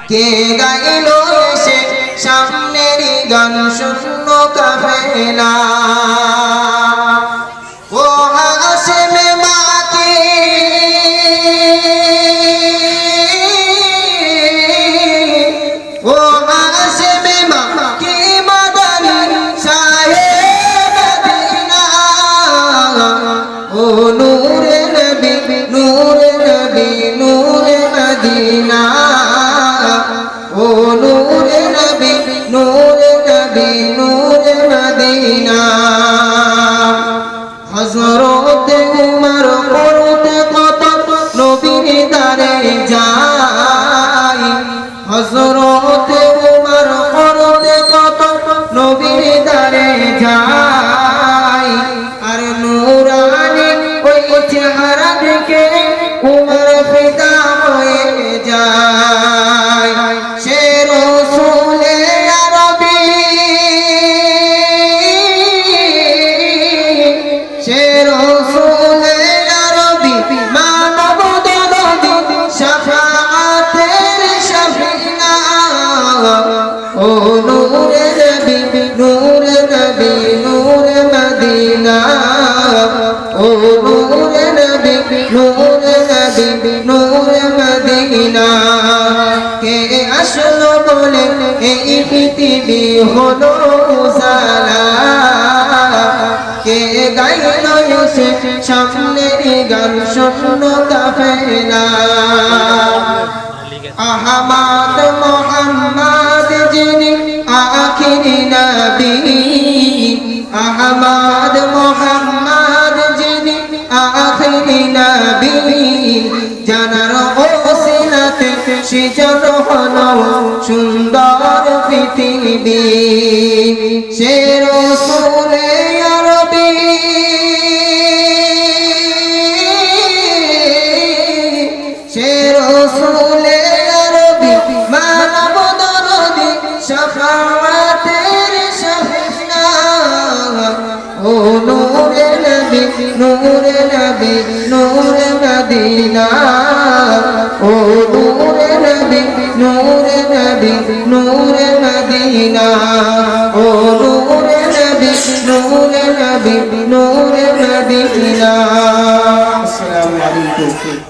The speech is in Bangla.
কে গাইল এসে সামনের গান শূন্য কাফেলা ও হাসেমে মাকে ও হাসেমে মাকে মাদানী সাহেব মদিনা ও নূরে নবী নূরে নবী নূরে মদিনা ও নূরে নবী নূরে নবী নূরে মদিনা হযরত উমর পড়তে কত নবীর দারে যায় হযরত উমর পড়তে কত নবীর দারে যায় আর নূরানী ওই চেহারা দেখে উমর ফিদা হয়ে যায় সে রাসূলে আরবী সে রাসূলে আরবী মানব দরদি শাফাআতের শাফিনা ও নূরে নবী নূরে নবী নূরে মদিনা ও নূরে নবী নূরে নবী নূরে মদিনা কে আসলো বলে এই পৃথিবী হলো উজালা কে গাইল এসে সামনের গান শূন্য কাফেলা আহমদ মুহাম্মদ যিনি আখিরি নবী আহমদ মুহাম্মদ যিনি আখিরি নবী জানার ওসিলাতে সৃজন হলো সুন্দর পৃথিবী সে রাসূলে আরবী সে রাসূলে আরবী মানব দরদি শাফাআতের শাফিনা ও নূরে নবী নূরে নবী নূরে মদিনা ও নূরে নবী নূরে নবী নূরে মদিনা ও নূরে নবী নূরে নবী নূরে মদিনা আসসালামু আলাইকুম।